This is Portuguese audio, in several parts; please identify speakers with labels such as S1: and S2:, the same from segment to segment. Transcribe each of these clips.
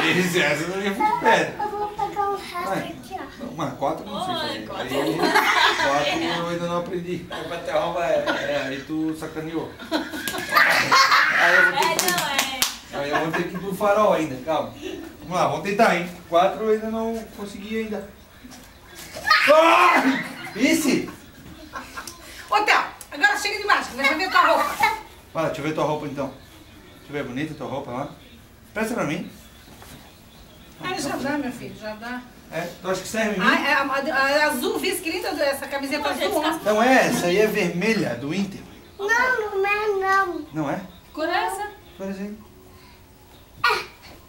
S1: Essa não ia muito perto.
S2: Eu vou pegar um resto aqui, ó.
S1: Mas 4 não sei fazer.
S3: quatro.
S1: Aí, 4 eu ainda não aprendi. Aí bater a roupa aí tu sacaneou. Aí eu vou ter que... Aí eu vou ter que ir pro farol ainda, calma. Vamos lá, vamos tentar, hein? 4 eu ainda não consegui ainda. Vice!
S4: Ô, Theo, agora chega de mágica, deixa eu ver tua roupa.
S1: Fala, deixa eu ver tua roupa então. Deixa eu ver, bonita tua roupa lá. Presta pra mim.
S4: Ah, já dá, meu filho, já dá.
S1: É, tu acha que serve em mim?
S4: A azul, vice, que linda essa camiseta azul.
S1: Não é, essa aí é vermelha, do Inter.
S2: Não, não é não.
S1: Não é?
S3: Que cor é essa?
S1: Por exemplo.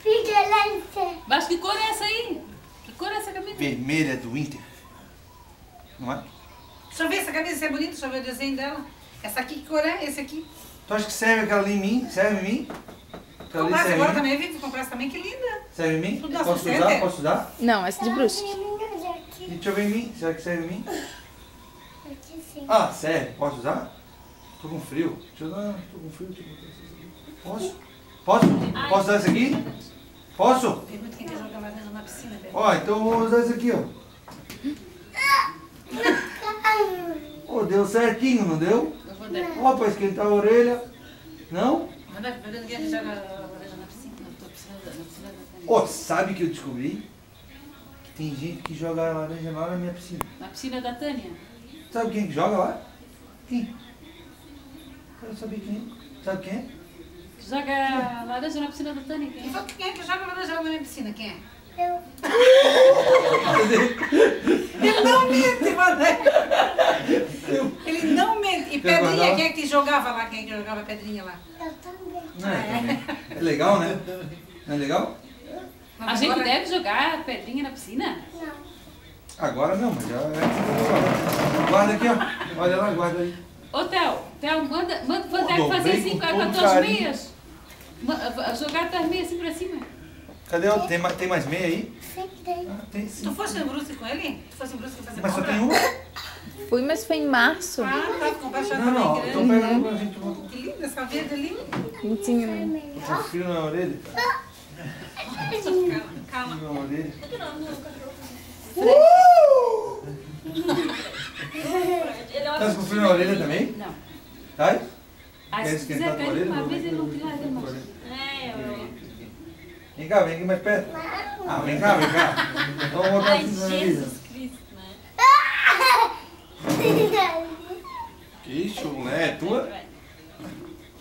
S2: Vigilância.
S3: Mas que cor é essa aí? Que cor é essa camisa?
S1: Vermelha do Inter. Não é?
S4: Deixa eu ver essa camisa, se é bonita, deixa eu ver o desenho dela. Essa aqui, que cor é? Esse aqui.
S1: Tu acha que serve aquela ali em mim? Serve em mim? Aquela ali
S4: Comprar
S1: serve
S4: agora
S1: em mim?
S4: também, Vivi, comprar essa também, que linda.
S1: Serve em mim?
S4: Tudo na
S1: Posso
S4: suceta.
S1: usar? Posso usar?
S5: Não, essa de brusque.
S1: E deixa eu ver em mim. Será que serve em mim?
S2: Aqui sim.
S1: Ah, serve. Posso usar? Tô com frio. Deixa eu dar. Tô com frio. Deixa eu botar essa aqui. Posso? Posso? Posso usar essa aqui? Posso?
S4: Pergunta quem quer jogar laranja na piscina, Bebê.
S1: Ó, então eu vou usar essa aqui, ó. Ô, deu certinho, não deu?
S3: Eu vou dar.
S1: Ó, pra esquentar a orelha. Não?
S4: Manda pergunta quem joga laranja na piscina.
S3: Não, tô precisando na piscina da Tânia.
S1: Ó, sabe que eu descobri? Que tem gente que joga laranja lá na minha piscina.
S3: Na piscina da Tânia?
S1: Sabe quem que joga lá? Quem? Quero saber quem. Sabe quem é?
S3: Joga laranja na piscina da Tânia, quem é?
S4: Só que quem é que joga laranja na minha piscina? Quem é?
S2: Eu.
S4: Ele não mente, mano. Ele não mente. E
S1: Quer
S4: pedrinha,
S1: guardar?
S4: quem é que jogava lá? Quem é que jogava pedrinha lá?
S2: Eu também.
S1: Não é, também. É legal, né? Não é legal?
S4: Mas
S3: A gente
S4: agora-
S3: deve jogar pedrinha na piscina?
S2: Não.
S1: Agora não, mas já é. Guarda aqui, ó. Olha lá, guarda aí.
S3: Ô, Theo, manda Vandeco
S1: Dobrei
S3: fazer assim
S1: com
S3: com as
S1: todo
S3: tuas
S1: carinho.
S3: meias. Jogar tuas meias assim pra cima.
S1: Cadê o... Tem mais meia aí?
S2: Sempre tem.
S1: Ah, tem sim.
S4: Tu fosse em Brusque com ele? Tu fosse em Brusque fazer
S1: Mas só
S4: compra?
S1: tem uma?
S5: Fui, mas foi em março.
S4: Ah, tá, tu compraste a
S1: Não, não.
S4: também
S1: Então
S4: grande.
S1: pega pra gente voltar.
S4: Que linda essa verde ali.
S5: Não tinha, não.
S1: Tá frio na orelha.
S4: Calma.
S1: Frio na orelha. Tá com frio na orelha também?
S3: Não.
S1: Tá?
S3: Ah,
S1: Quer
S3: se
S1: esquentar
S3: quiser
S1: a tua
S3: cair
S1: orelha?
S3: uma vez, ele não quis largar mais.
S1: Vem cá, vem aqui mais perto. Ah, vem cá, vem cá. Então vou botar assim na nariz.
S3: Cristo, né?
S1: Que chulé, é tua?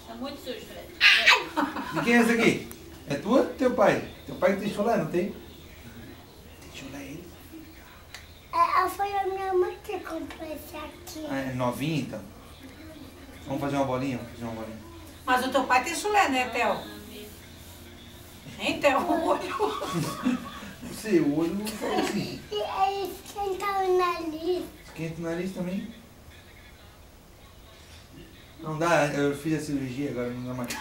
S3: Tá muito sujo, Fred.
S1: De quem é essa aqui? É tua ou teu pai? Teu pai que tem chulé, não tem? Tem chulé ele?
S2: Foi a minha mãe que comprou esse aqui.
S1: Ah, é novinho então? Vamos fazer uma bolinha? Vamos fazer uma bolinha.
S4: Mas o teu pai tem chulé, né, Theo? Hein, Theo? O olho.
S1: Não sei, o olho não fala assim.
S2: E aí esquentar o nariz.
S1: Esquenta o nariz também. Não dá, eu fiz a cirurgia agora, não dá mais.